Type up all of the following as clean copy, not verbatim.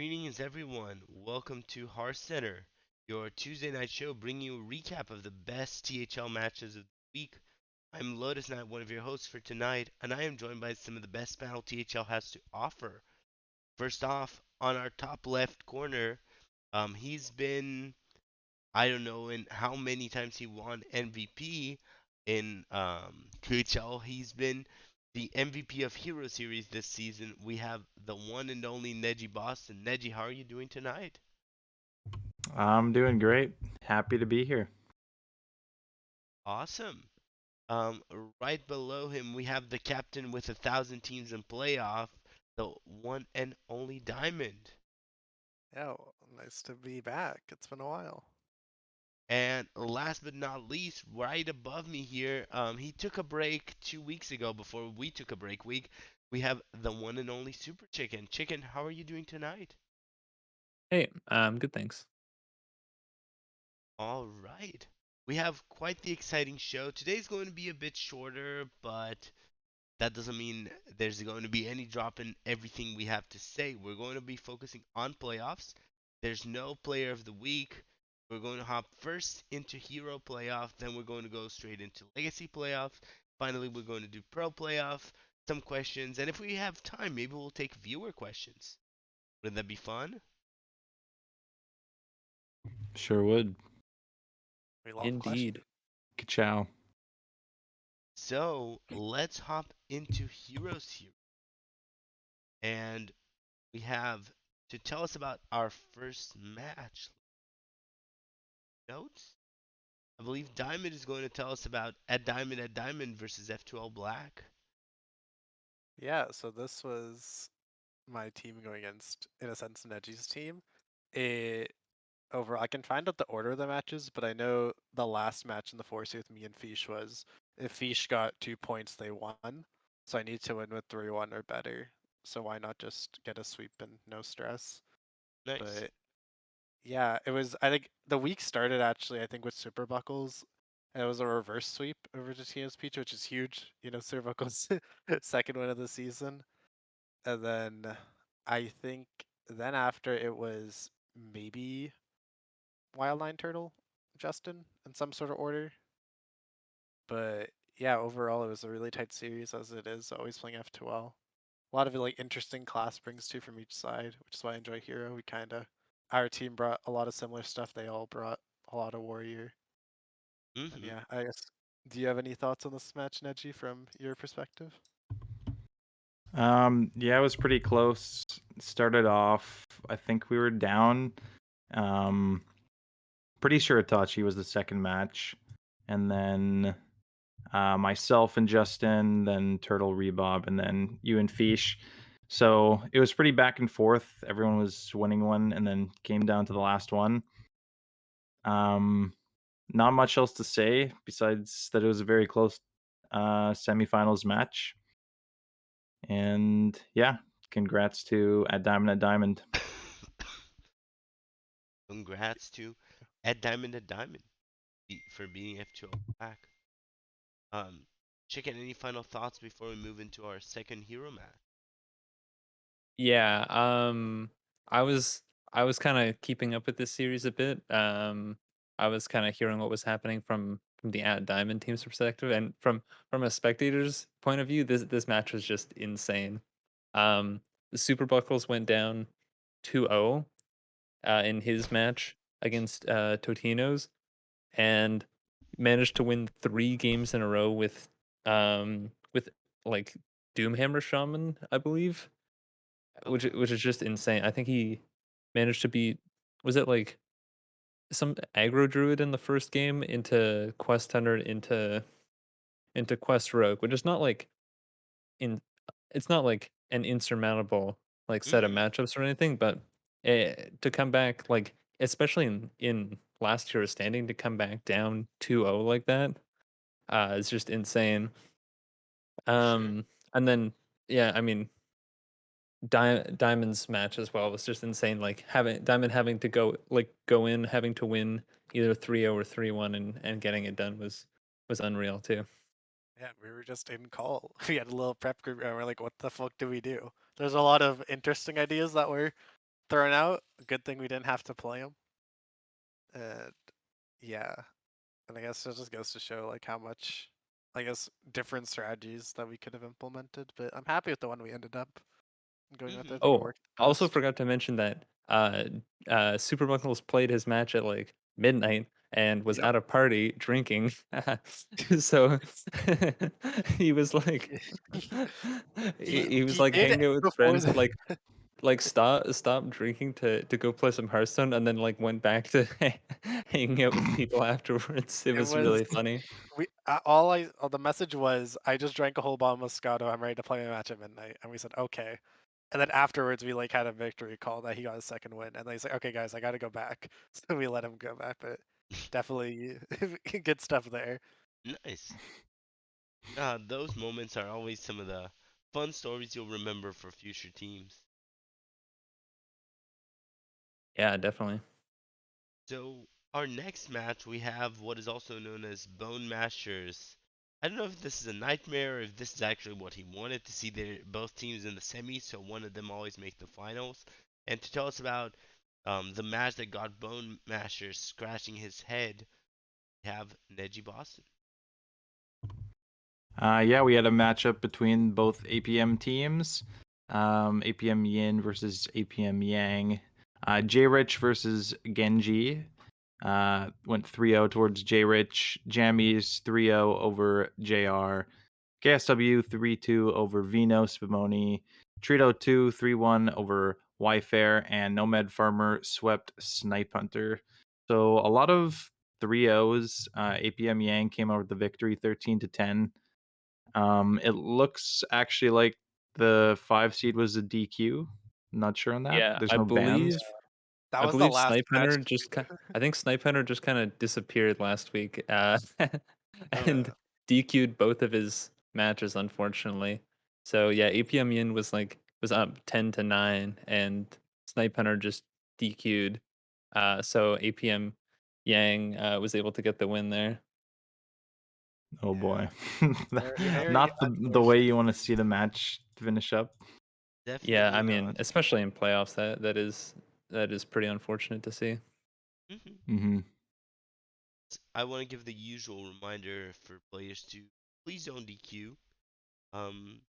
Greetings, everyone. Welcome to Hearthcenter, your Tuesday night show bringing you a recap of the best THL matches of the week. I'm Lotus Knight, one of your hosts for tonight, and I am joined by some of the best panel THL has to offer. First off, on our top left corner, he's been, I don't know in how many times he won MVP in THL. He's been the MVP of Hero Series this season. We have the one and only Neji Boston. Neji, how are you doing tonight? I'm doing great. Happy to be here. Awesome. Um, right below him, we have the captain with 1,000 teams in playoff, the one and only Diamond. Yeah, nice to be back. It's been a while. And last but not least, right above me here, he took a break 2 weeks ago before we took a break week. We have the one and only Super Chicken. Chicken, how are you doing tonight? Hey, good, thanks. All right. We have quite the exciting show. Today's going to be a bit shorter, but that doesn't mean there's going to be any drop in everything we have to say. We're going to be focusing on playoffs. There's no player of the week. We're going to hop first into hero playoff, then we're going to go straight into legacy playoff. Finally, we're going to do pro playoff, some questions, and if we have time, maybe we'll take viewer questions. Wouldn't that be fun? Sure would. We love questions. Indeed. Ka-chow. So let's hop into heroes here. And we have to tell us about our first match notes. I believe Diamond is going to tell us about at Diamond versus F2L Black. Yeah, so this was my team going against, in a sense, Neji's team. It I can find out the order of the matches, but I know the last match in the 4C with me and Fish was if Fish got 2 points, they won. So I need to win with 3-1 or better. So why not just get a sweep and no stress? Nice. But yeah, it was. I think the week started actually. I think with Super Buckles, and it was a reverse sweep over to TS Peach, which is huge. Super Buckles' second win of the season, and then I think then after it was maybe Wildline Turtle, Justin, in some sort of order. But yeah, overall it was a really tight series as it is always playing F2L. A lot of like interesting class brings too from each side, which is why I enjoy Hero. We kind of our team brought a lot of similar stuff. They all brought a lot of Warrior, and Mm-hmm. yeah, I guess. Do you have any thoughts on this match, Neji, from your perspective? Yeah, it was pretty close. Started off, I think we were down. Um, Pretty sure Itachi was the second match, and then myself and Justin, then Turtle Rebob, and then you and Fish. So it was pretty back and forth. Everyone was winning one, and then came down to the last one. Um, Not much else to say besides that it was a very close semifinals match. And yeah, congrats to at Diamond. Congrats to at Diamond for beating F2L Black. Um, Chicken, any final thoughts before we move into our second hero match? Yeah, I was I was kind of keeping up with this series a bit. I was kind of hearing what was happening from the at Diamond team's perspective, and from a spectator's point of view, this match was just insane. Um, the Super Buckles went down 2-0 in his match against Totino's, and managed to win 3 games in a row with like Doomhammer Shaman, I believe, which Okay. which is just insane. I think he managed to beat, was it like some aggro druid in the first game into Quest Hunter into Quest Rogue, which is not like in it's not like an insurmountable like set of Mm-hmm. matchups or anything, but to come back like especially in last year's standing to come back down 2-0 like that is just insane. For sure. And then yeah, I mean Diamond's match as well was just insane. Like having Diamond having to go in having to win either 3-0 or 3-1 and getting it done was unreal too. Yeah, we were just in call. We had a little prep group, and we're like, "What the fuck do we do?" There's a lot of interesting ideas that were thrown out. Good thing we didn't have to play him. And yeah, and I guess it just goes to show like how much, I guess, different strategies that we could have implemented. But I'm happy with the one we ended up going with. I Mhm. think it Oh, worked I also best. forgot to mention that Super Buckles played his match at like midnight and was Yep. at a party drinking. So he was like he was He like did hanging out with before friends, the. like stop drinking to go play some Hearthstone, and then like went back to hanging out with people afterwards. It It was was really funny. all the message was, I just drank a whole bottle of Moscato. I'm ready to play my match at midnight. And we said okay. And then afterwards we like had a victory call that he got his second win. And then he's like, okay guys, I got to go back. So we let him go back. But definitely good stuff there. Nice. Those moments are always some of the fun stories you'll remember for future teams. Yeah, definitely. So, our next match, we have what is also known as Bone Mashers. I don't know if this is a nightmare or if this is actually what he wanted to see their both teams in the semis, so one of them always make the finals. And to tell us about the match that got Bone Mashers scratching his head, we have Neji Boston. Yeah, we had a matchup between both APM teams. APM Yin versus APM Yang. J Rich versus Genji. Went 3-0 towards J Rich. Jammies 3-0 over JR. KSW 3-2 over Vino Spumoni. Trito 2 3-1 over Yfair. And Nomad Farmer swept Snipe Hunter. So a lot of 3-0s. APM Yang came out with the victory 13-10. It looks actually like the 5 seed was a DQ. Not sure on that. Yeah, There's I no bans. believe That I was the believe last Snipe match. Hunter I think Snipe Hunter just kind of disappeared last week, and Uh, DQ'd both of his matches, unfortunately. So yeah, APM Yin was up 10-9, and Snipe Hunter just DQ'd. So APM Yang was able to get the win there. Oh yeah, boy. very Not the way unfortunate. you want to see the match finish up. Yeah, I Definitely mean, not. especially in playoffs, that is pretty unfortunate to see. Hmm. Hmm. I want to give the usual reminder for players to please don't DQ.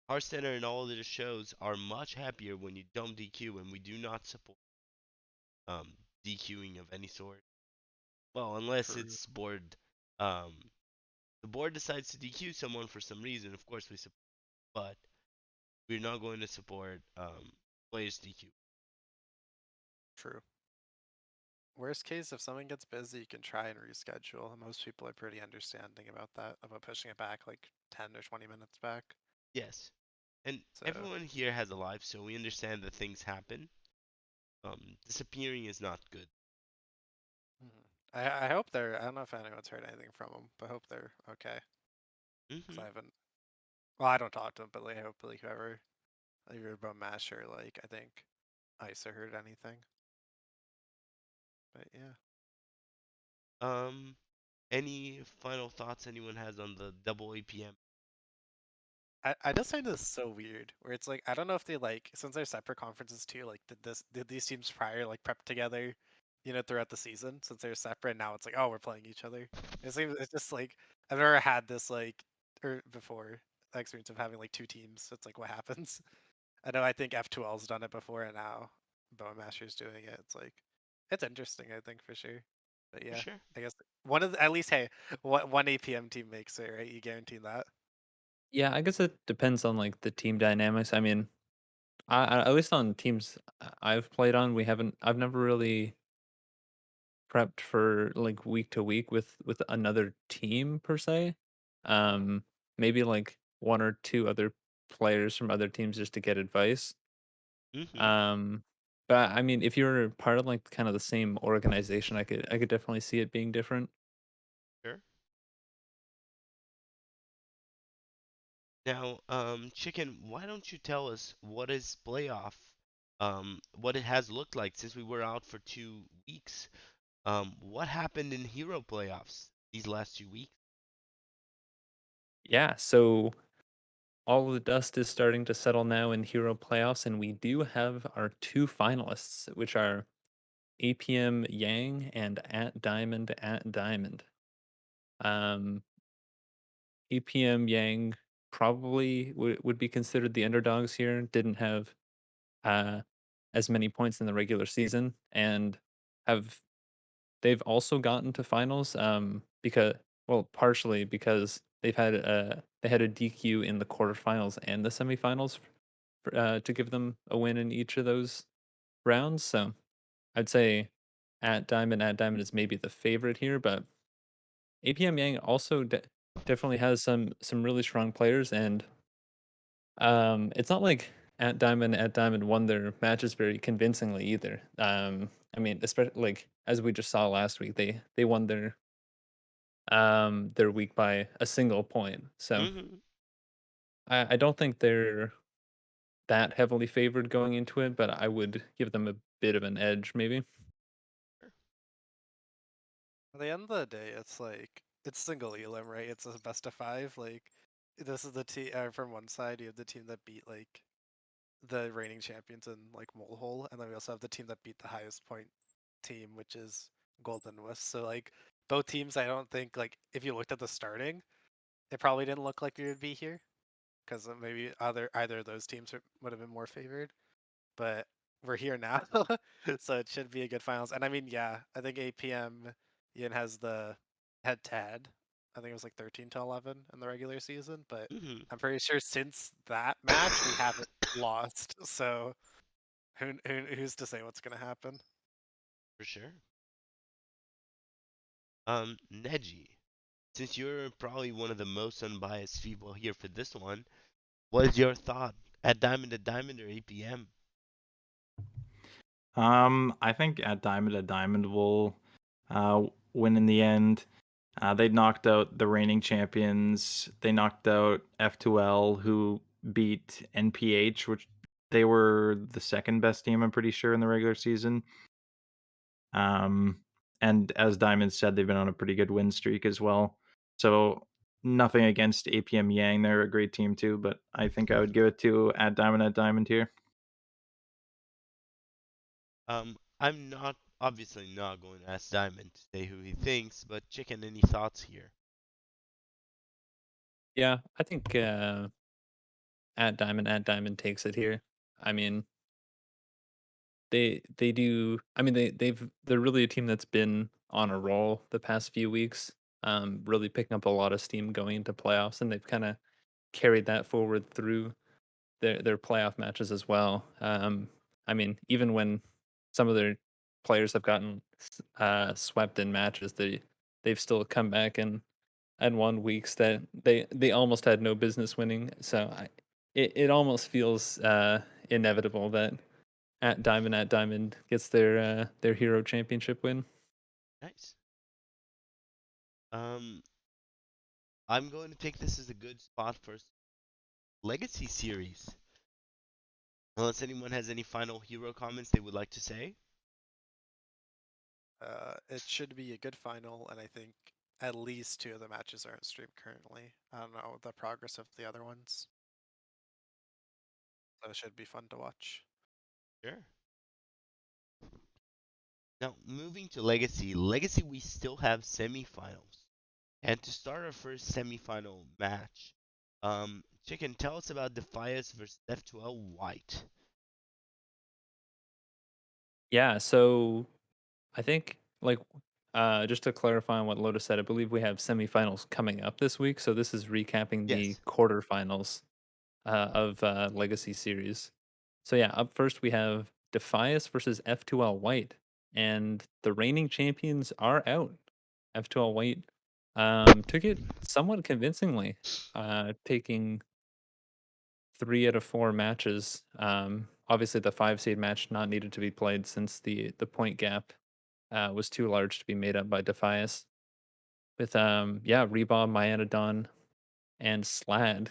Hearthcenter and all of the shows are much happier when you don't DQ, and we do not support um, DQing of any sort. Well, unless True. it's board, um, the board decides to DQ someone for some reason. Of course, we support, but we're not going to support players DQ. True. Worst case, if someone gets busy, you can try and reschedule. Most people are pretty understanding about that, about pushing it back like 10 or 20 minutes back. Yes, and So, everyone here has a life, so we understand that things happen. Disappearing is not good. mhm. I hope they're. I don't know if anyone's heard anything from them, but I hope they're okay. Because Hmm. I haven't. Well, I don't talk to them, but like, hopefully whoever, like, you're about Masher, like I think Isa heard anything. But yeah. Um, any final thoughts anyone has on the double APM? I just find this so weird, where it's like I don't know if they like, since they're separate conferences too, like did these teams prior like prep together, throughout the season since they're separate. Now it's like, oh, we're playing each other. It's just like I've never had this like or before experience of having like two teams. It's like what happens. I know I think F2L's done it before, and now Bowmaster's doing it. It's like it's interesting, I think for sure. But For yeah, sure. I guess one of at least, hey, what one APM team makes it, right? You guarantee that. Yeah, I guess it depends on like the team dynamics. I mean, at least on teams I've played on, I've never really prepped for like week to week with another team per se. Um, Maybe like one or two other players from other teams just to get advice. Hmm. Um, but I mean, if you're part of like kind of the same organization, I could definitely see it being different. Sure. Now, Chicken, why don't you tell us what is playoff, what it has looked like since we were out for 2 weeks? What happened in hero playoffs these last 2 weeks? Yeah, so all of the dust is starting to settle now in Hero playoffs, and we do have our two finalists, which are APM Yang and at Diamond at Diamond. Um, APM Yang probably would be considered the underdogs here. Didn't have uh, as many points in the regular season, and have they've also gotten to finals because well, partially because they had a DQ in the quarterfinals and the semifinals to give them a win in each of those rounds. So I'd say at Diamond is maybe the favorite here, but APM Yang also definitely has some really strong players, and it's not like at Diamond won their matches very convincingly either. I mean, especially like as we just saw last week, they won their week by a single point. So Hmm. I don't think they're that heavily favored going into it, but I would give them a bit of an edge, maybe. At the end of the day, it's like it's single elim, right? It's a best of five. Like this is the team from one side. You have the team that beat like the reigning champions in like Molehole, and then we also have the team that beat the highest point team, which is Golden Wisp. So like both teams, I don't think like if you looked at the starting, it probably didn't look like we would be here because maybe either of those teams would have been more favored. But we're here now, so it should be a good finals. And I mean, yeah, I think APM Ian has the head-to-head. I think it was like 13-11 in the regular season, but Hmm. I'm pretty sure since that match we haven't lost. So who's to say what's gonna happen? For sure. Neji, since you're probably one of the most unbiased people here for this one, what is your thought at Diamond or APM? I think at Diamond will uh, win in the end. They knocked out the reigning champions. They knocked out F2L, who beat NPH, which they were the second best team, I'm pretty sure, in the regular season. Um, and as Diamond said, they've been on a pretty good win streak as well. So nothing against APM Yang, they're a great team too, but I think I would give it to at Diamond here. I'm not obviously not going to ask Diamond to say who he thinks, but Chicken, any thoughts here? Yeah, I think at Diamond takes it here. I mean, they do. I mean, they're really a team that's been on a roll the past few weeks. Really picking up a lot of steam going into playoffs, and they've kind of carried that forward through their playoff matches as well. I mean, even when some of their players have gotten swept in matches, they've still come back and won weeks that they almost had no business winning. So it almost feels inevitable that at Diamond gets their hero championship win. Nice. Um, I'm going to take this as a good spot for Legacy series. Unless anyone has any final hero comments they would like to say. It should be a good final, and I think at least two of the matches are on stream currently. I don't know the progress of the other ones, so it should be fun to watch. Sure. Now, moving to Legacy. Legacy, we still have semifinals. And to start our first semifinal match, Chicken, tell us about Defias versus F2L White. Yeah, so I think like just to clarify on what Lotus said, I believe we have semifinals coming up this week. So this is recapping the Yes. quarterfinals of Legacy Series. So yeah, up first we have Defias versus F2L White, and the reigning champions are out. F2L White took it somewhat convincingly, taking 3 out of 4 matches. Obviously, the 5 seed match not needed to be played since the point gap was too large to be made up by Defias. With yeah, Rebob, Myanodon, and Slad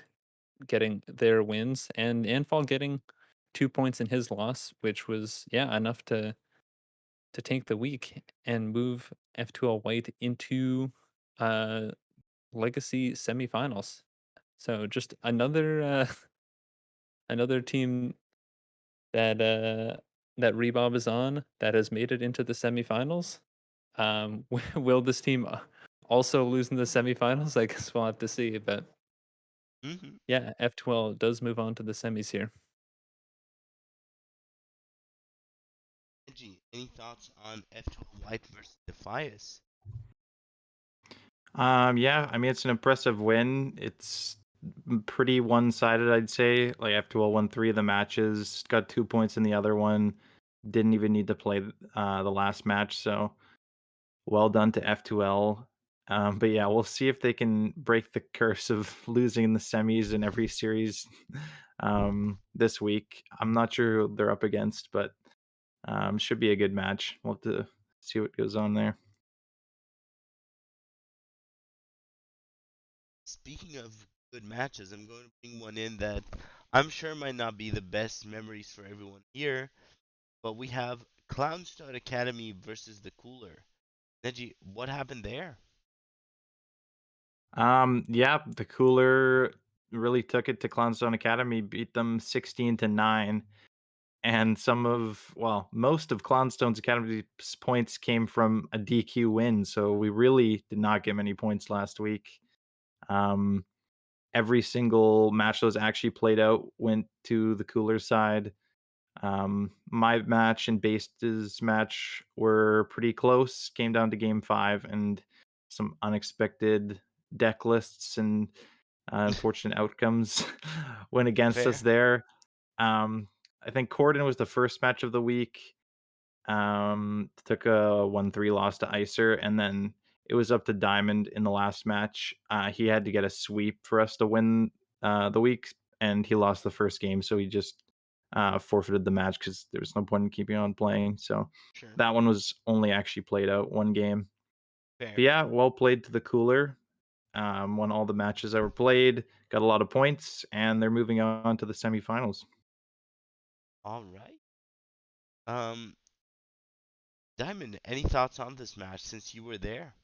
getting their wins, and Anfall getting 2 points in his loss, which was yeah enough to take the week and move F2L White into uh legacy semifinals. So just another another team that that Rebob is on that has made it into the semifinals. Will this team also lose in the semifinals? I guess we'll have to see. But Mm-hmm. yeah, F12 does move on to the semis here. Angie, any thoughts on F12 White versus Defias? Yeah, I mean it's an impressive win. It's pretty one-sided, I'd say. Like F2L won 3 of the matches, got 2 points in the other one. Didn't even need to play the last match, so well done to F2L. But yeah, we'll see if they can break the curse of losing in the semis in every series this week. I'm not sure who they're up against, but should be a good match. We'll have to see what goes on there. Speaking of good matches, I'm going to bring one in that I'm sure might not be the best memories for everyone here, but we have Clownstone Academy versus the Cooler. Neji, what happened there? Yeah, the Cooler really took it to Clownstone Academy, beat them 16-9. And most of Clownstone's Academy's points came from a DQ win. So we really did not get many points last week. Um, every single match that was actually played out went to the Cooler side. My match and Base's match were pretty close. Came down to game 5 and some unexpected deck lists and unfortunate outcomes went against us Fair. there. I think Corden was the first match of the week. Took a 1-3 loss to Icer, and then it was up to Diamond in the last match. He had to get a sweep for us to win the week, and he lost the first game, so he just forfeited the match because there was no point in keeping on playing. So Sure. that one was only actually played out one game. But Fair. yeah, well played to the Cooler. Won all the matches that were played, got a lot of points, and they're moving on to the semifinals. All right. Um, Diamond, any thoughts on this match since you were there?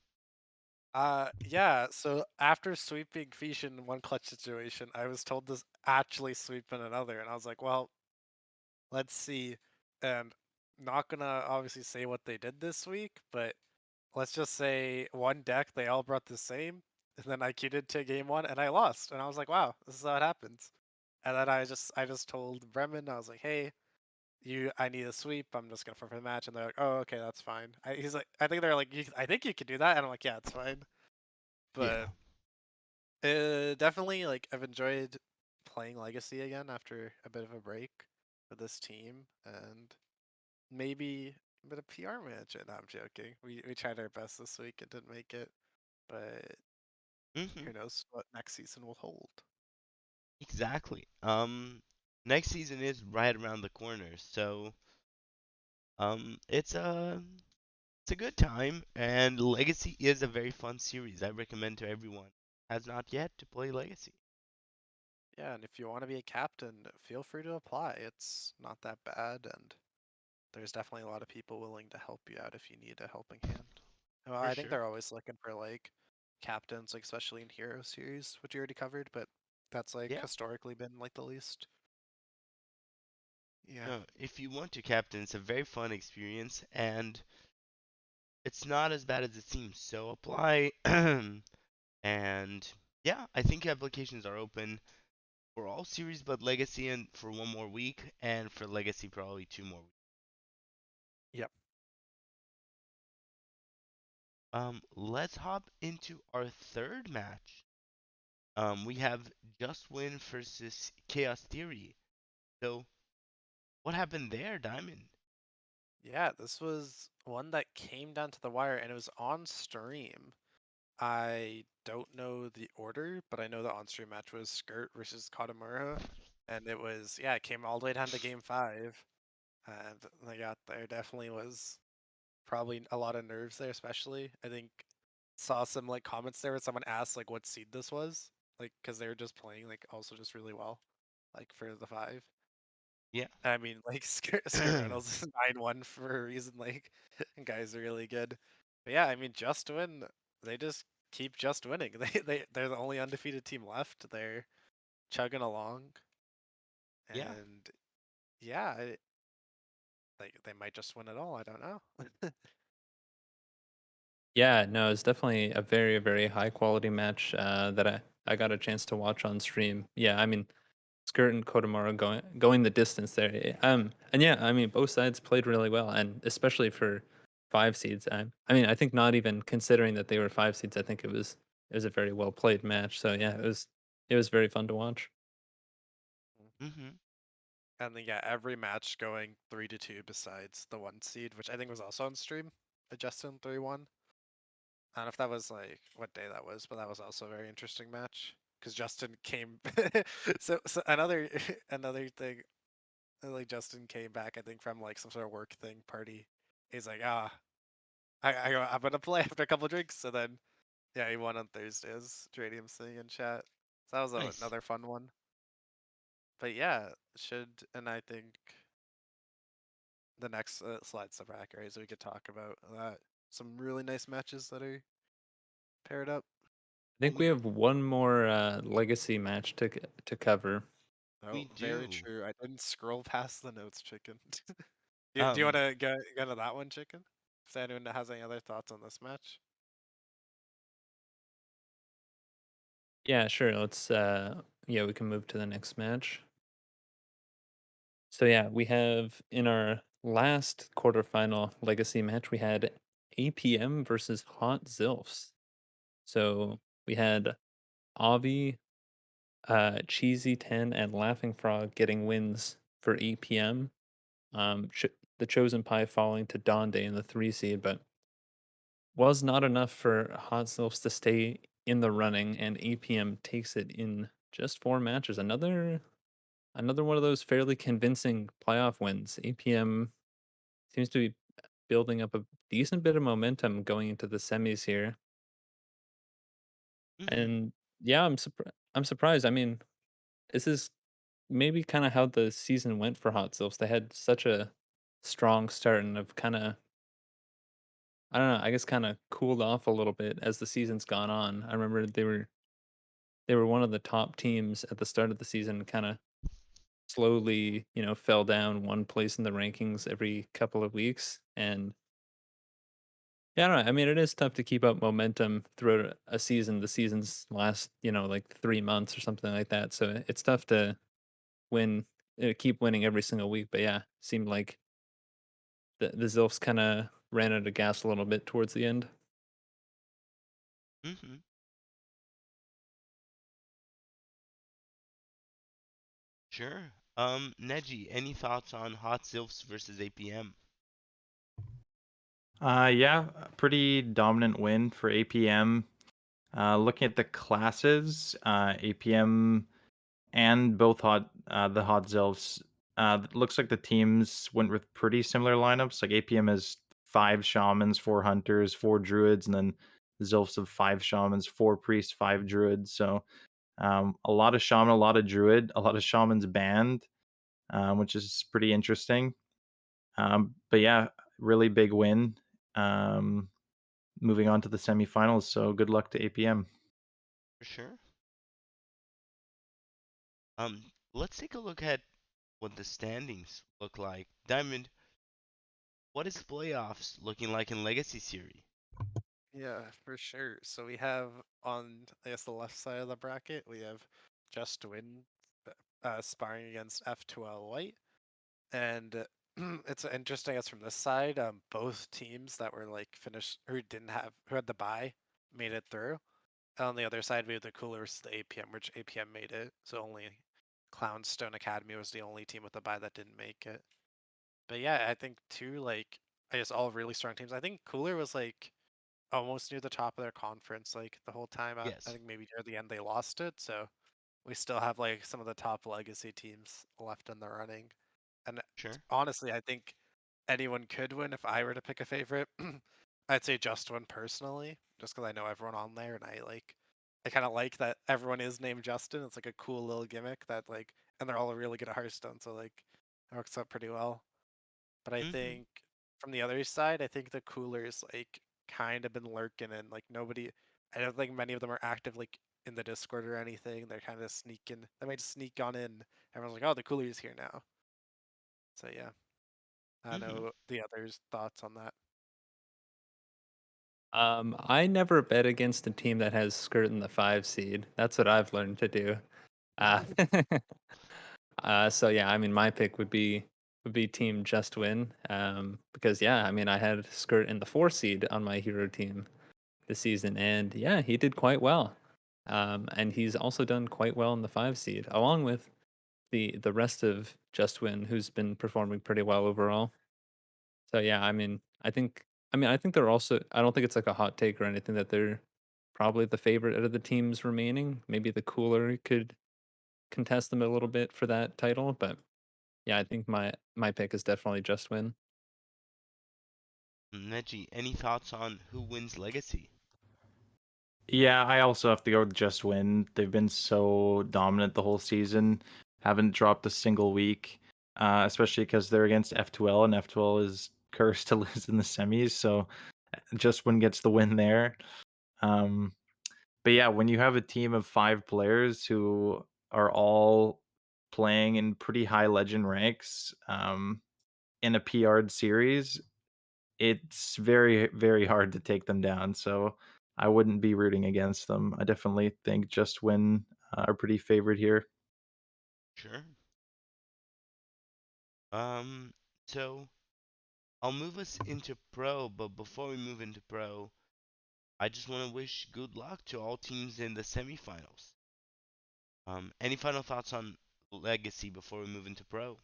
Yeah, so after sweeping Fish in one clutch situation, I was told to actually sweep in another, and I was like, well, let's see. And not gonna obviously say what they did this week, but let's just say one deck they all brought the same, and then I queued into game one and I lost, and I was like, wow, this is how it happens. And then I just told Bremen, I was like, hey, I need a sweep. I'm just gonna forfeit the match, and they're like, oh, okay, that's fine. He's like, I think they're like, I think you can do that, and I'm like, yeah, it's fine. Yeah. But definitely, like, I've enjoyed playing Legacy again after a bit of a break with this team, and maybe a bit of PR management. No, I'm joking. We tried our best this week. It didn't make it, but Mm-hmm. who knows what next season will hold. Exactly. Next season is right around the corner, so it's a good time, and Legacy is a very fun series. I recommend to everyone has not yet to play Legacy. Yeah, and if you want to be a captain, feel free to apply. It's not that bad, and there's definitely a lot of people willing to help you out if you need a helping hand. Well, For I think sure. they're always looking for like captains, like especially in Hero series, which you already covered, but that's like Yeah. historically been like the least. Yeah. No, if you want to captain, it's a very fun experience, and it's not as bad as it seems. So apply, and yeah, I think applications are open for all series but Legacy, and for one more week, and for Legacy probably 2 more weeks. Yep. Let's hop into our third match. We have Just Win versus Chaos Theory. So, what happened there, Diamond? Yeah, this was one that came down to the wire and it was on stream. I don't know the order, but I know the on-stream match was Skirt versus Katamura, and it was, yeah, it came all the way down to game 5, and yeah, there definitely was probably a lot of nerves there, especially. I think saw some like comments there where someone asked like what seed this was, like because they were just playing like also just really well, like for the 5. Yeah. I mean, like Skirt Reynolds is 9-1 for a reason. Like, guys are really good. But yeah, I mean, Just Win, they just keep just winning. They're the only undefeated team left. They're chugging along, Yeah. and yeah, they might just win it all. I don't know. Yeah, no, it's definitely a very, very high quality match that I got a chance to watch on stream. Yeah, I mean, Skirt and Kodomaru going the distance there. And yeah, I mean, both sides played really well, and especially for five seeds. I mean, I think not even considering that they were five seeds, I think it was a very well played match. So yeah, it was very fun to watch. Mhm. And then yeah, every match going 3-2 besides the one seed, which I think was also on stream. Justin 3-1. I don't know if that was like what day that was, but that was also a very interesting match because Justin came. So another another thing, like Justin came back, I think from like some sort of work thing party. He's like, I'm gonna play after a couple drinks. So then yeah, he won on Thursdays. Geranium saying in chat. So that was Nice. another fun one. But yeah, should and I think the next slide's the bracket, right? So we could talk about that. Some really nice matches that are paired up. I think we have one more legacy match to cover. Oh, We very do. true. I didn't scroll past the notes, chicken. Do you want Um, to go to that one, chicken? If anyone has any other thoughts on this match. Yeah, sure. Let's yeah, we can move to the next match. So yeah, we have in our last quarterfinal legacy match, we had APM versus Hot Zilfs. So we had Avi, Cheesy 10, and Laughing Frog getting wins for APM. The Chosen Pie falling to Donde in the 3 seed, but was not enough for Hot Zilfs to stay in the running, and APM takes it in just 4 matches. Another one of those fairly convincing playoff wins. APM seems to be building up a decent bit of momentum going into the semis here. mhm. And yeah, I'm surprised. I mean, this is maybe kind of how the season went for Hot Sylphs. They had such a strong start and have kind of I don't know, I guess kind of cooled off a little bit as the season's gone on. I remember they were one of the top teams at the start of the season, kind of slowly, fell down one place in the rankings every couple of weeks. And yeah, I don't know. I mean, it is tough to keep up momentum throughout a season. The seasons last, like 3 months or something like that. So it's tough to win, keep winning every single week. But yeah, seemed like the Zilfs kind of ran out of gas a little bit towards the end. Mhm. Sure. Neji, any thoughts on Hot Sylphs versus APM? Yeah, a pretty dominant win for APM. Looking at the classes, APM and both the Hot Zelfs, looks like the teams went with pretty similar lineups. Like APM has 5 shamans, 4 hunters, 4 druids, and then Zilfs have 5 shamans, 4 priests, 5 druids. So a lot of shaman, a lot of druid, a lot of shamans banned, which is pretty interesting. But yeah, really big win. Um, Moving on to the semifinals. So good luck to APM. For sure. Let's take a look at what the standings look like. Diamond, what is playoffs looking like in Legacy Series? Yeah, for sure. So we have on, I guess, the left side of the bracket, we have Just Win sparring against F2L White. And it's interesting as from this side, both teams that were like finished who had the bye made it through. On the other side, we have the Coolers, the APM, which APM made it. So only Clownstone Academy was the only team with the bye that didn't make it. But yeah, I think too, like, I guess all really strong teams. I think Cooler was like almost near the top of their conference like the whole time. I Yes. think maybe near the end they lost it. So we still have like some of the top legacy teams left in the running. And Sure. honestly, I think anyone could win if I were to pick a favorite. I'd say just one personally, just because I know everyone on there, and I kind of like that everyone is named Justin. It's like a cool little gimmick that like, and they're all really good at Hearthstone, so like, it works out pretty well. But I Mhm. think from the other side, I think the coolers like kind of been lurking and like nobody. I don't think many of them are active like in the Discord or anything. They're kind of sneaking. They might sneak on in. Everyone's like, "Oh, the Coolier's here now." So yeah, I don't Hmm. know the others' thoughts on that. I never bet against a team that has Skirt in the 5 seed. That's what I've learned to do. Uh, so yeah, I mean, my pick would be Team Just Win. Because yeah, I mean, I had Skirt in the 4 seed on my hero team this season, and yeah, he did quite well. And he's also done quite well in the 5 seed, along with the rest of Just Win, who's been performing pretty well overall. So yeah, I think they're also. I don't think it's like a hot take or anything that they're probably the favorite out of the teams remaining. Maybe the Cooler could contest them a little bit for that title, but yeah, I think my pick is definitely Just Win. Neji, any thoughts on who wins Legacy? Yeah, I also have to go with Just Win. They've been so dominant the whole season, haven't dropped a single week, especially because they're against F2L, and F2L is cursed to lose in the semis. So Just Win gets the win there. Um, but yeah, when you have a team of 5 players who are all playing in pretty high legend ranks in a PR'd series, it's very, very hard to take them down. So I wouldn't be rooting against them. I definitely think Just Win are pretty favored here. Sure. Um, so I'll move us into pro, but before we move into pro, I just want to wish good luck to all teams in the semifinals. Any final thoughts on Legacy before we move into pro?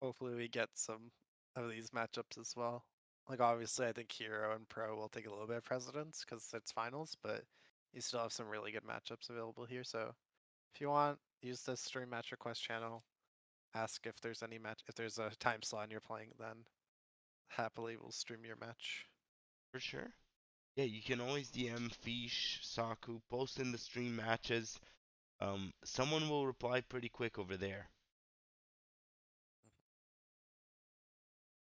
Hopefully, we get some of these matchups as well. Like obviously, I think Hero and Pro will take a little bit of precedence because it's finals, but you still have some really good matchups available here. So if you want, use the stream match request channel. Ask if there's any match, if there's a time slot and you're playing, then happily we'll stream your match. For sure. Yeah, you can always DM Fish, Saku, post in the stream matches. Someone will reply pretty quick over there.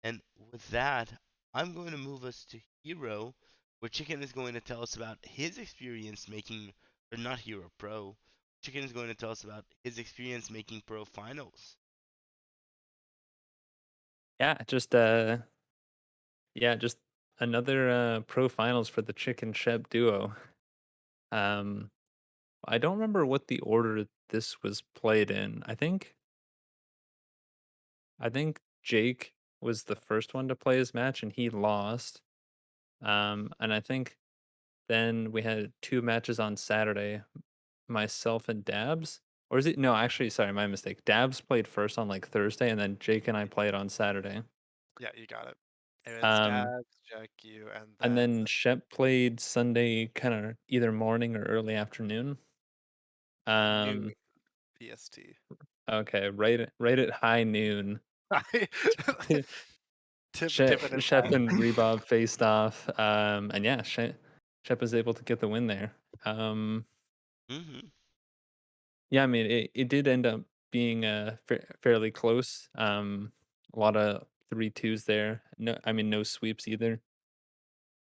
And with that, I'm going to move us to Hero, where Chicken is going to tell us about his experience making, or not Hero, Pro. Chicken is going to tell us about his experience making Pro finals. Yeah, just another pro finals for the Chicken Shep duo. Um, I don't remember what the order this was played in. I think Jake was the first one to play his match and he lost. And I think then we had 2 matches on Saturday, myself and Dabs. Or is it no, actually, sorry, my mistake. Dabs played first on like Thursday and then Jake and I played on Saturday. Yeah, you got it. It was Um Dabs, Jack, you, and and then then Shep played Sunday kind of either morning or early afternoon. noon Um PST. okay, right at high noon. Tipping his Shep hat. and Rebob faced off. And yeah, Shep was able to get the win there. Um, Mm-hmm. yeah, I mean, it did end up being fairly close. A lot of 3-2s there. No, I mean, no sweeps either.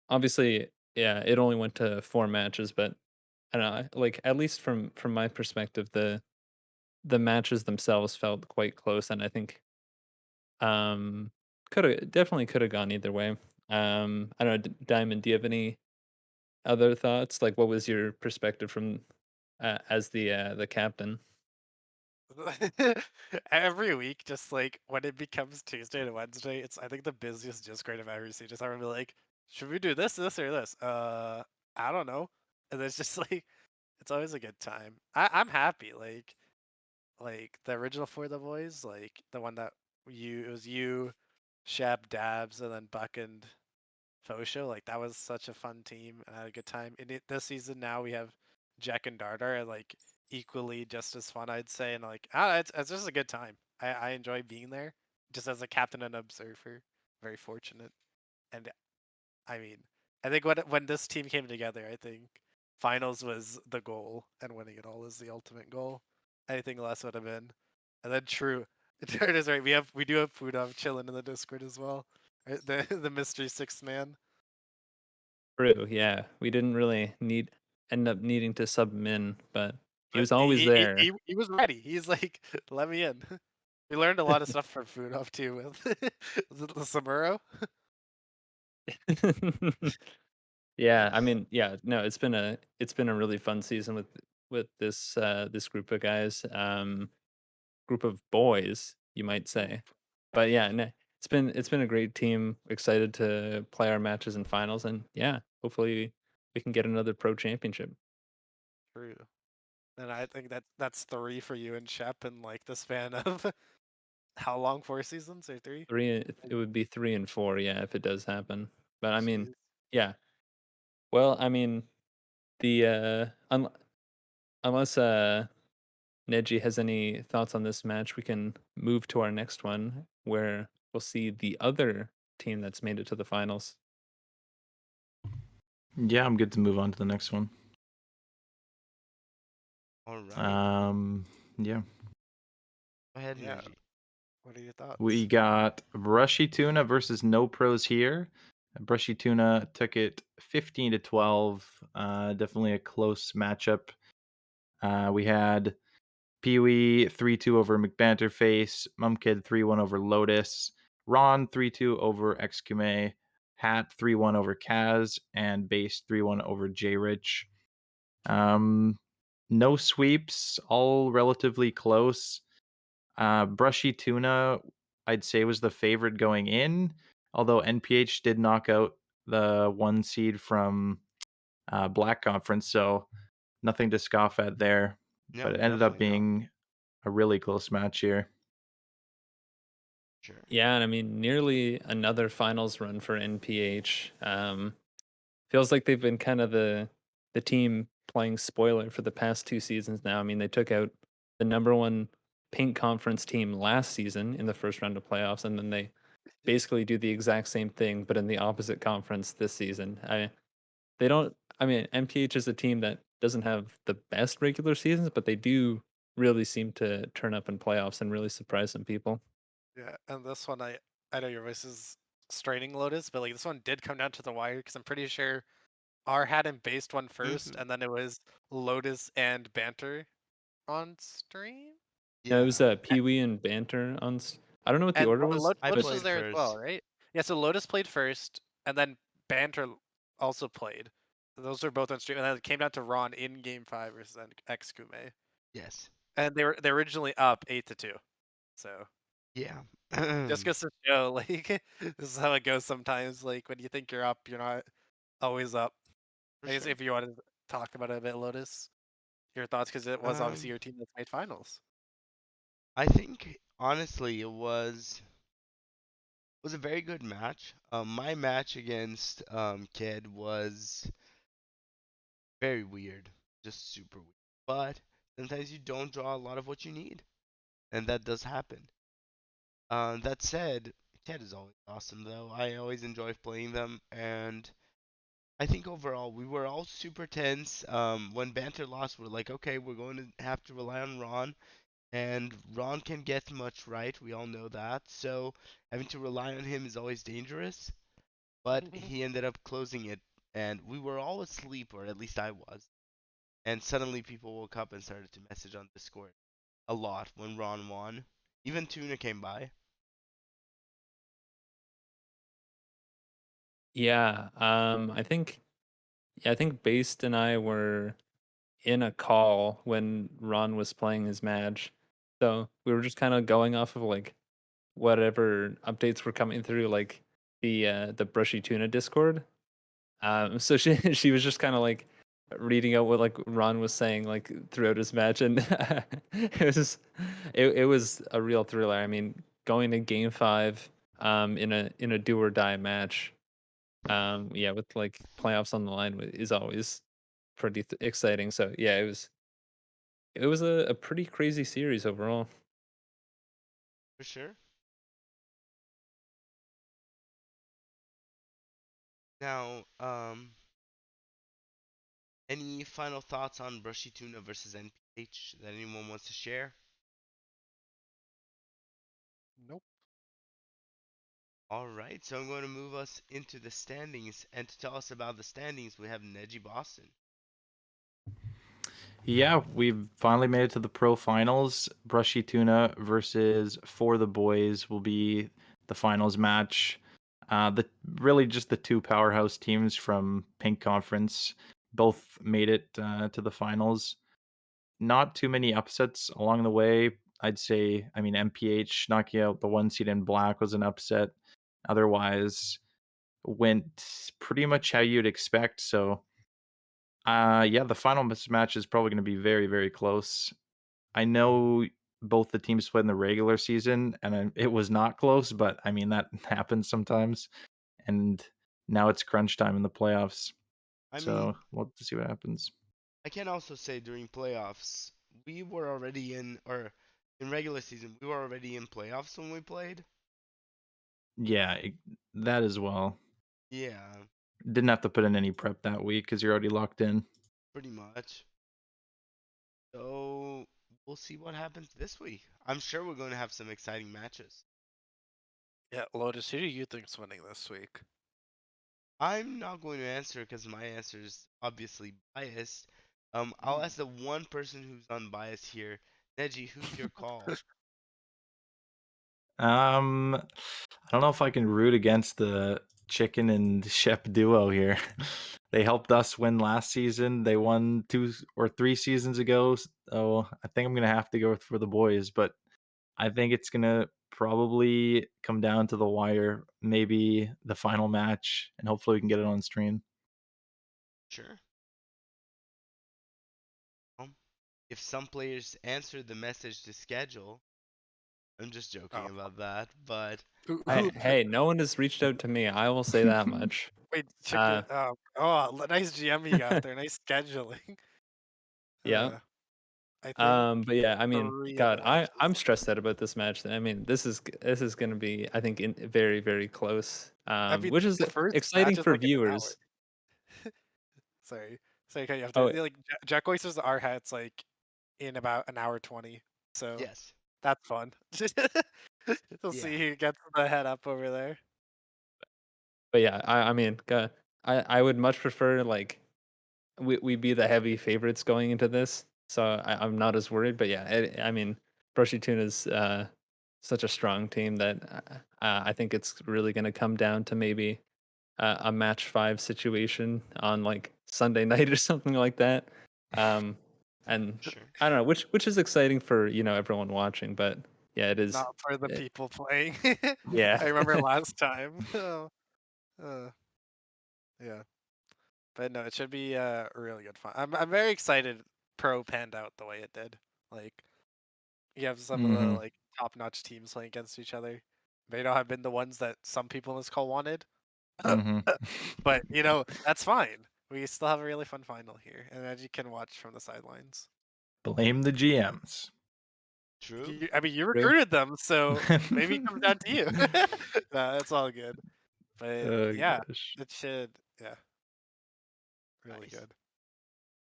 Obviously, yeah, it only went to 4 matches, but I don't know, like at least from my perspective, the matches themselves felt quite close, and I think could have gone either way. I don't know, Diamond, do you have any other thoughts? Like, what was your perspective from as the captain? Every week, just like when it becomes Tuesday to Wednesday, it's I think the busiest Discord I've ever seen. Just everyone be like, should we do this, or this? I don't know. And it's just like it's always a good time. I'm happy. Like the original For the Boys, like the one that it was you, Shep, Dabs, and then Buck and Fosho. Like that was such a fun team, and I had a good time. This season now we have Jack and Dardar, and like equally just as fun, I'd say. And like, it's just a good time. I enjoy being there, just as a captain and observer. Very fortunate, and I mean, I think when this team came together, I think finals was the goal, and winning it all is the ultimate goal. Anything less would have been. And then true, it is right. We do have food chilling in the Discord as well. Right? The mystery sixth man. True, yeah. We didn't really end up needing to sub him in, but he But was always there. he was ready. He's like, let me in. We learned a lot of stuff from Funov too with was it the Samuro? Yeah, I mean, yeah, no, it's been a really fun season with this group of guys, group of boys, you might Ooh, say. But yeah, no, it's been a great team. Excited to play our matches and finals, and yeah, hopefully we can get another pro championship. true. And I think that's three for you and Shep in like the span of how long? 4 seasons or three? It would be 3 and 4, yeah, if it does happen. But I mean, Jeez. yeah. Well, I mean, the unless Neji has any thoughts on this match, we can move to our next one where we'll see the other team that's made it to the finals. Yeah, I'm good to move on to the next one. All right. Yeah. Go ahead, Yeah. Neji. What are your We thoughts? got Brushy Tuna versus No Pros here. Brushy Tuna took it 15-12. Definitely a close matchup. We had Pee-wee 3-2 over McBanterface, Mumkid 3-1 over Lotus, Ron 3-2 over XQMA, Hat 3-1 over Kaz, and Base 3-1 over J Rich. No sweeps, all relatively close. Brushy Tuna, I'd say, was the favorite going in, although NPH did knock out the one seed from Black Conference, so nothing to scoff at there. But No, it ended up definitely not. being a really close match here. Sure. Yeah, and I mean, nearly another finals run for NPH. Feels like they've been kind of the team playing spoiler for the past 2 seasons now. I mean, they took out the number one Pink Conference team last season in the first round of playoffs, and then they basically do the exact same thing, but in the opposite conference this season. They don't. I mean, MPH is a team that doesn't have the best regular seasons, but they do really seem to turn up in playoffs and really surprise some people. Yeah, and this one I know your voice is straining Lotus, but like this one did come down to the wire because I'm pretty sure R had him based one first, Mm-hmm. and then it was Lotus and Banter on stream. No, it was Yeah. Pee Wee and Banter on. I don't know what the And order was, I but Lotus was played there as well, first. right? Yeah, so Lotus played first, and then Banter also played. Those were both on stream, and then it came down to Ron in Game 5 versus Xkume. Yes. And they're originally up 8-2. So Yeah. just For goes to show, like this is how it goes sometimes. Like when you think you're up, you're not always up. I guess sure. if you want to talk about it a bit, Lotus, your thoughts, because it was obviously Um, your team that's made finals. I think honestly it was a very good match. My match against Kid was very weird, just super weird. But sometimes you don't draw a lot of what you need, and that does happen. That said, Kid is always awesome though. I always enjoy playing them, and I think overall we were all super tense. When Banter lost, we're like, okay, we're going to have to rely on Ron, and Ron can get much right. We all know that. So having to rely on him is always dangerous. But he ended up closing it, and we were all asleep, or at least I was. And suddenly people woke up and started to message on Discord a lot when Ron won. Even Tuna came by. yeah, I think Based and I were in a call when Ron was playing his match, so we were just kind of going off of like whatever updates were coming through, like the Brushy Tuna Discord. So she she was just kind of like reading out what like Ron was saying like throughout his match, and it was a real thriller. I mean, going to Game 5, in a do or die match, yeah, with like playoffs on the line is always pretty exciting. So yeah, it was a pretty crazy series overall. For sure. Now, any final thoughts on Brushy Tuna versus NPH that anyone wants to share? Nope. All right, so I'm going to move us into the standings, and to tell us about the standings, we have Neji Boston. Yeah, we've finally made it to the pro finals. Brushy Tuna versus For the Boys will be the finals match. The really just the two powerhouse teams from Pink Conference both made it to the finals. Not too many upsets along the way. I'd say, I mean, MPH knocking out the one seed in black was an upset. Otherwise, went pretty much how you'd expect. So, yeah, the final match is probably going to be very, very close. I know both the teams played in the regular season, and it was not close, but I mean that happens sometimes. And now it's crunch time in the playoffs, I so mean, we'll have to see what happens. I can also say during playoffs, we were already in, or in regular season, we were already in playoffs when we played. Yeah, that as well. Yeah, Didn't have to put in any prep that week because you're already locked in. pretty much. So we'll see what happens this week. I'm sure we're going to have some exciting matches. Yeah, Lotus, who do you think's winning this week? I'm not going to answer because my answer is obviously biased. I'll Mm. ask the one person who's unbiased here. Neji, who's your call? I don't know if I can root against the Chicken and Shep duo here. They helped us win last season. They won 2 or 3 seasons ago. So I think I'm gonna have to go for the boys, but I think it's gonna probably come down to the wire, maybe the final match, and hopefully we can get it on stream. Sure. Um, if some players answer the message to schedule, I'm just joking Oh, about that, but Hey, no one has reached out to me. I will say that much. wait, chicken. Uh, Nice GM you got there. Nice scheduling. yeah. Uh, I think But yeah, I mean, 3 of God, the I'm matches. stressed out about this match. I mean, this is gonna be, I think, very very close. I mean, Which is the first exciting match is for like an hour. viewers. Sorry, sorry, you have to Oh like Jack Oysters are hats like in about an hour 20, so yes, that's fun. We'll yeah, see who gets the head up over there. but yeah, I mean, God, I would much prefer like we be the heavy favorites going into this, so I'm not as worried. But yeah, I mean, Brushy Tune is such a strong team that I think it's really going to come down to maybe a match 5 situation on like Sunday night or something like that. Um, and sure. I don't know, which is exciting for everyone watching, but yeah, it is. Not for the It, people playing. yeah, I remember last time. uh, yeah, but no, it should be really good fun. I'm very excited. Pro panned out the way it did. Like you have some of the Hmm. like top-notch teams playing against each other. May not have been the ones that some people in this call wanted, Hmm. but that's fine. We still have a really fun final here, and as you can watch from the sidelines. Blame the GMs. True. I mean, you true. recruited them, so maybe it comes down to you. No, it's all good. But Oh yeah, gosh. it should. Yeah, really Nice. good.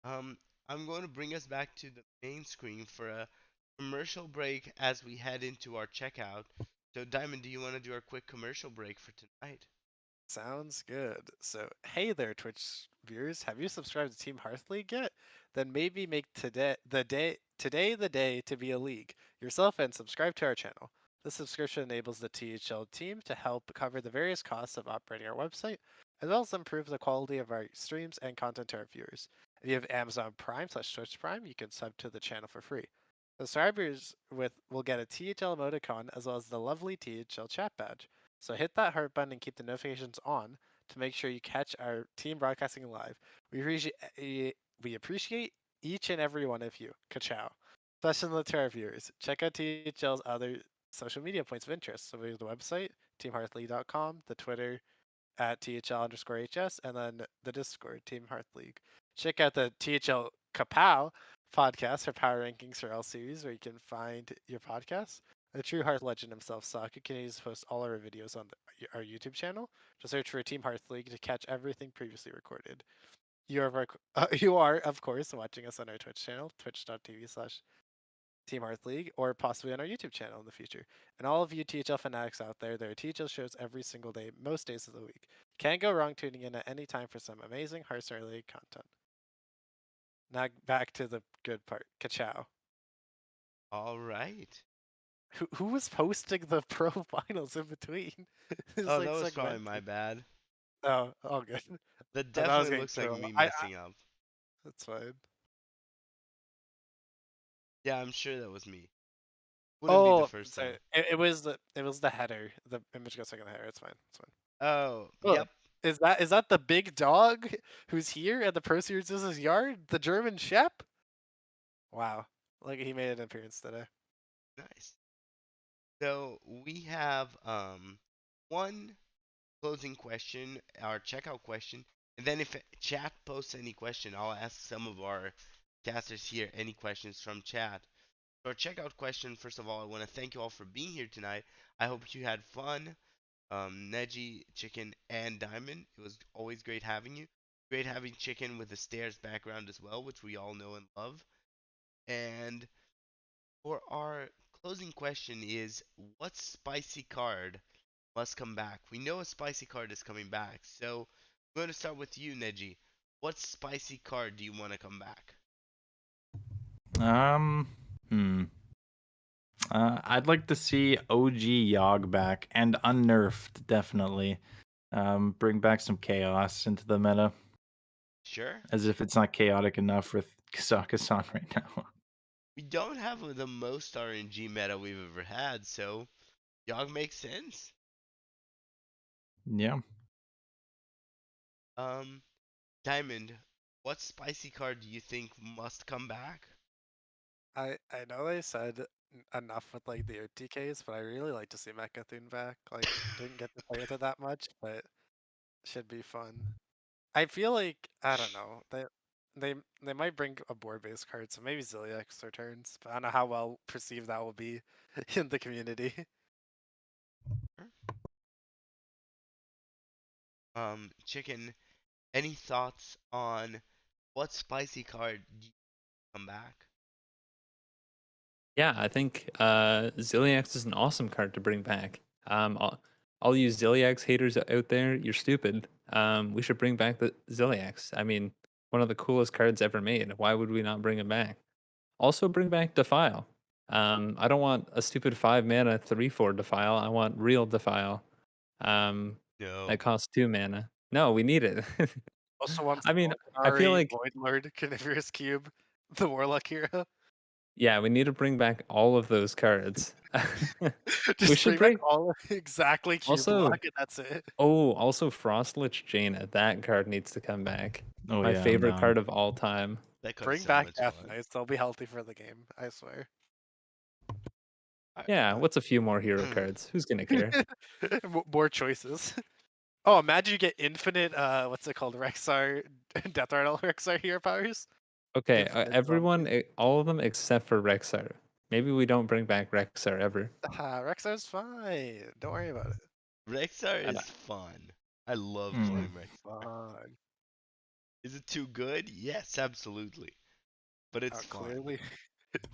Um, I'm going to bring us back to the main screen for a commercial break as we head into our checkout. So, Diamond, do you want to do our quick commercial break for tonight? Sounds good. So, hey there, Twitch viewers. Have you subscribed to Team Hearth League yet? Then maybe make today the day to be a league yourself and subscribe to our channel. This subscription enables the THL team to help cover the various costs of operating our website, as well as improve the quality of our streams and content to our viewers. If you have Amazon Prime/Twitch Prime, you can sub to the channel for free. Subscribers will get a THL emoticon as well as the lovely THL chat badge. So hit that heart button and keep the notifications on to make sure you catch our team broadcasting live. We appreciate each and every one of you. Ka-chow. Especially to our viewers. Check out THL's other social media points of interest. So we have the website, teamhearthleague.com, the Twitter at THL_HS, and then the Discord, Team Hearth League. Check out the THL Kapow podcast for power rankings for L series, where you can find your podcasts. The true Hearth legend himself, Sokka, continues to post all our videos on our YouTube channel. Just search for Team Hearth League to catch everything previously recorded. You are, of course, watching us on our Twitch channel, twitch.tv/THL Team Hearth League, or possibly on our YouTube channel in the future. And all of you THL fanatics out there, there are THL shows every single day, most days of the week. Can't go wrong tuning in at any time for some amazing Hearthstone League content. Now back to the good part. Ka-chow. All right. Who was posting the pro finals in between? It's Oh, like that was probably segmented. my bad. Oh, all good. That I thought I was definitely getting looks like trolled. me messing up. That's fine. Yeah, I'm sure that was me. Wouldn't be the Oh, first sorry. time. It was the header. The image got stuck in the header. It's fine. It's fine. Oh, Oh, yep. is that the big dog who's here at the Pro Series yard? The German Shep? Wow. Like he made an appearance today. Nice. So we have one closing question, our checkout question, and then if chat posts any question, I'll ask some of our casters here any questions from chat. So our checkout question, first of all, I want to thank you all for being here tonight. I hope you had fun. Neji, Chicken, and Diamond. It was always great having you. Great having Chicken with the stairs background as well, which we all know and love. And for our closing question is, what spicy card must come back? We know a spicy card is coming back, so I'm going to start with you, Neji. What spicy card do you want to come back? Um, hmm. I'd like to see OG Yogg back and unnerfed, definitely. Bring back some chaos into the meta, Sure. as if it's not chaotic enough with Kasaka-san right now. We don't have the most RNG meta we've ever had, so Yogg makes sense. Yeah. Um, Diamond, what spicy card do you think must come back? I know they said enough with like the OTKs, but I really like to see Mechathune back. Like didn't get to play with it that much, but should be fun. I feel like I don't know. They might bring a board based card, so maybe Ziliax returns, but I don't know how well perceived that will be in the community. Chicken, any thoughts on what spicy card do you come back? Yeah, I think Ziliax is an awesome card to bring back. All you Ziliax haters out there, you're stupid. We should bring back the Ziliax. I mean, one of the coolest cards ever made. Why would we not bring it back? Also, bring back Defile. I don't want a stupid 5 mana 3/4 Defile. I want real Defile. Um, No. that costs 2 mana. No, we need it. Also wants I mean, I feel Golgari, like Void Lord, Carnivorous Cube, the Warlock hero. yeah, we need to bring back all of those cards. We Just should bring back bring all exactly cube also. block and that's it. Oh, also Frostlich Jaina. That card needs to come back. Oh My yeah, I'm favorite down. card of all time. That card's Bring so back much Death fun. Knights. They'll be healthy for the game. I swear. I, Yeah, I, what's a few more hero cards? Who's gonna care? More choices. Oh, imagine you get infinite. What's it called? Rexar, Death Rattle Rexar hero powers. Okay, Infinite everyone, zombies. all of them except for Rexar. Maybe we don't bring back Rexar ever. Rexar's fine. Don't worry about it. Rexar And is fun. I love Hmm. playing Rexar. Fine. Is it too good? Yes, absolutely. But it's fun. Clearly,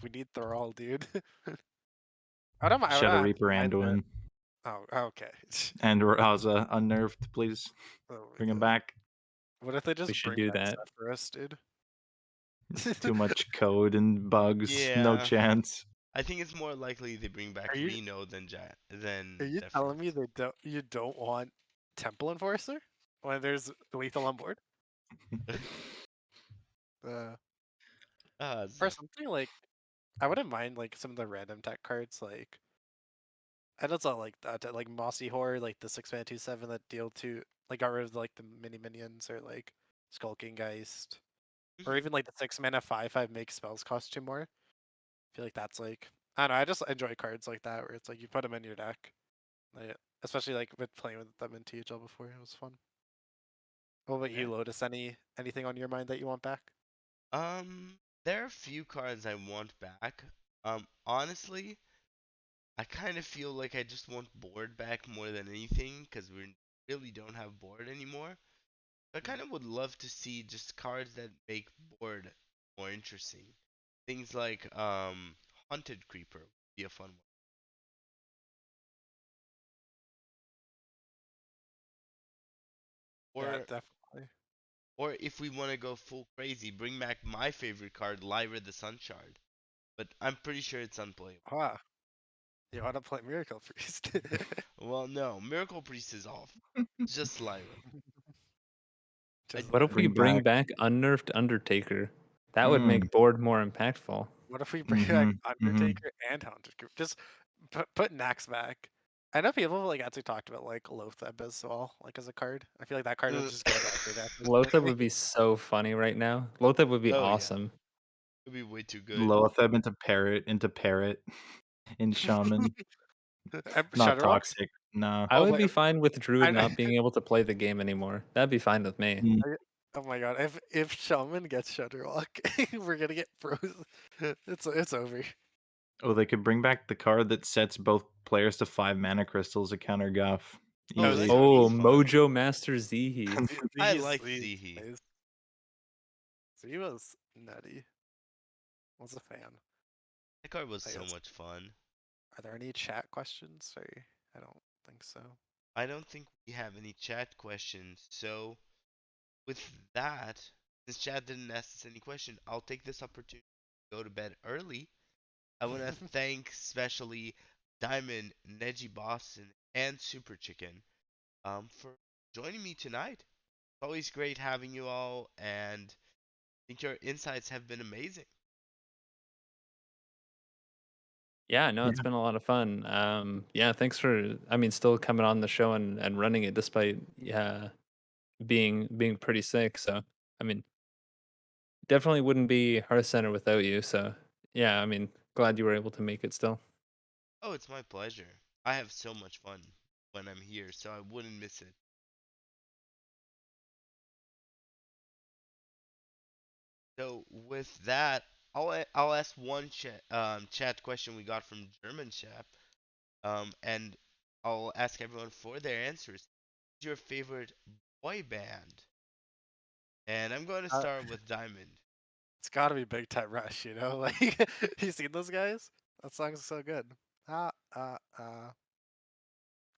we need Thrall, dude. I don't Shadow actually Reaper mind the. Anduin Oh, okay. and Raza unnerved, please. Oh my Bring him god. back. What if they we just should bring do back that. Sephiroth, dude? Too much code and bugs. No Yeah, chance. I think it's more likely they bring back Are you Reno than are you telling me Sephiroth. you don't want Temple Enforcer when there's lethal on board? Uh, or Zeph. something like I wouldn't mind like some of the random tech cards like I know it's not like that like Mossy Horror like the 6 mana 2/7 that deal to like got rid of like the mini minions or like Skulking Geist or Mhm. even like the 6 mana 5/5 makes spells cost 2 more. I feel like that's like I don't know. I just enjoy cards like that where it's like you put them in your deck, like, especially like with playing with them in THL before. It was fun. What about you, Okay. Lotus? Anything on your mind that you want back? There are a few cards I want back. Honestly, I kind of feel like I just want board back more than anything because we really don't have board anymore. I kind of would love to see just cards that make board more interesting. Things like Haunted Creeper would be a fun one. Yeah, Or definitely. or if we want to go full crazy, bring back my favorite card, Lyra the Sun Shard. But I'm pretty sure it's unplayable. Wow. You want to play Miracle Priest? Well, no, Miracle Priest is off. Just Lyra. I, Just What if we Bring bring back. back unnerved Undertaker? That would Mm, make board more impactful. what if we bring back mm-hmm, mm-hmm. Undertaker and Haunted Group? Just put Nax back. I know people like actually talked about like Lotheb as well, like as a card. I feel like that card would uh, just go to every deck. Lotheb would be so funny right now. Lotheb would be oh yeah, awesome. it'd be way too good. Loatheb into parrot, in shaman. Not Shudderwock? toxic. Nah. I Oh would my! be fine with Druid I, not being able to play the game anymore. That'd be fine with me. Mm. oh my god! If Shaman gets Shudderwock, we're gonna get frozen. It's over. Oh, they could bring back the card that sets both players to 5 mana crystals to counter Guff. Oh, Easy. that card Oh, was fun. Mojo Master Zihi. I He's like Zihi. he was nutty. Was a fan. That card was I so guess. much fun. Are there any chat questions? Or I don't think so. I don't think we have any chat questions. So with that, since chat didn't ask us any question, I'll take this opportunity to go to bed early. I want to thank especially Diamond, Neji Boston, and Super Chicken for joining me tonight. It's always great having you all, and I think your insights have been amazing. Yeah, no, it's Yeah. been a lot of fun. Yeah, thanks for, I mean, still coming on the show and running it despite being pretty sick. So, I mean, definitely wouldn't be Hearth Center without you. So, yeah, I mean, glad you were able to make it still. Oh, it's my pleasure. I have so much fun when I'm here, so I wouldn't miss it. So with that, I'll ask one chat question we got from German chat, and I'll ask everyone for their answers. Who's your favorite boy band? And I'm going to Uh, start with Diamond. it's got to be Big Time Rush, you know? Like, you seen those guys? That song's so good. Ah,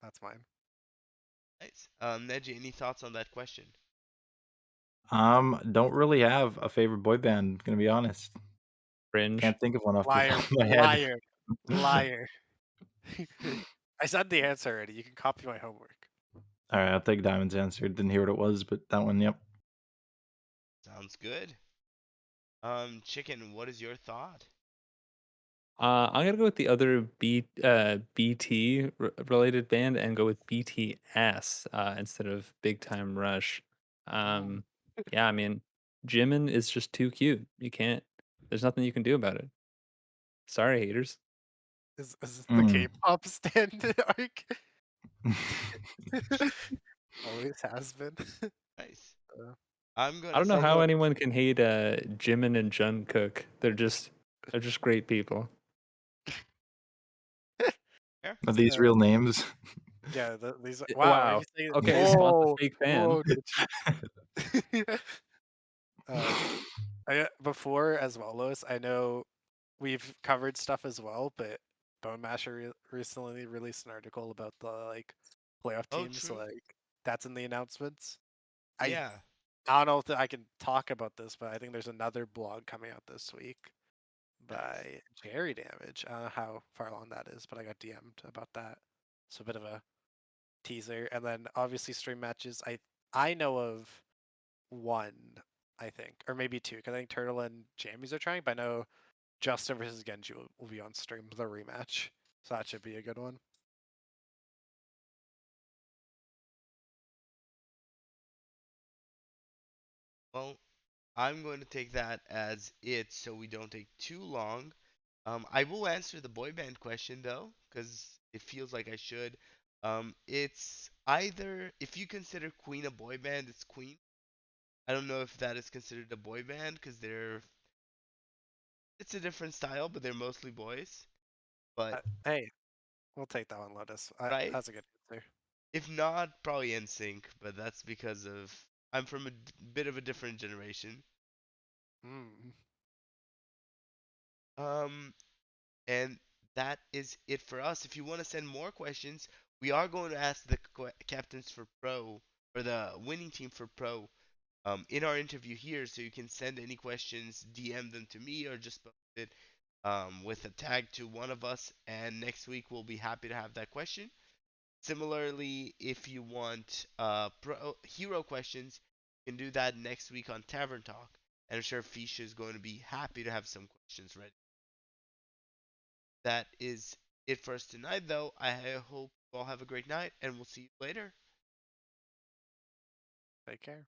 that's mine. Nice. Neji, any thoughts on that question? Don't really have a favorite boy band, gonna be honest. Fringe. Can't think of one off the Liar, top of my head. liar, liar. I said the answer already. You can copy my homework. Alright, I'll take Diamond's answer. Didn't hear what it was, but that one, yep. Sounds good. Chicken, what is your thought? I'm gonna go with the other BT related band and go with BTS instead of Big Time Rush. Ooh, Yeah, I mean, Jimin is just too cute. You can't. There's nothing you can do about it. Sorry, haters. is this the Mm. K-pop stand arc? Always has been. Nice. Uh, I'm I gonna don't know I'll say how go. anyone can hate Jimin and Jungkook. They're just great people. fair. Are these uh, real names? yeah, these. Wow, are you Wow. saying? Okay, spot the Whoa, fake fan. whoa, did you? um, before as well, Lois. I know we've covered stuff as well, but Bone Masher recently released an article about the like playoff Oh, teams. So true. like that's in the announcements. I Yeah. I don't know if I can talk about this, but I think there's another blog coming out this week Nice. by Jerry Damage. I don't know how far along that is, but I got DM'd about that. So a bit of a teaser, and then obviously stream matches. I know of one, I think, or maybe two, because I think Turtle and Jammies are trying, but I know Justin versus Genji will be on stream, the rematch. So that should be a good one. Well, I'm going to take that as it so we don't take too long. I will answer the boy band question though, because it feels like I should. It's either if you consider Queen a boy band, it's Queen. I don't know if that is considered a boy band because it's a different style, but they're mostly boys. But Hey, we'll take that one, Lotus. right, That's a good answer. if not, probably NSYNC, but that's because of I'm from a bit of a different generation. Mm. Um, And that is it for us. If you want to send more questions, we are going to ask the captains for pro or the winning team for pro in our interview here. So you can send any questions, DM them to me, or just post it with a tag to one of us. And next week we'll be happy to have that question. Similarly, if you want hero questions, you can do that next week on Tavern Talk. And I'm sure Fisha is going to be happy to have some questions ready. That is it for us tonight, though. I hope you all have a great night, and we'll see you later. Take care.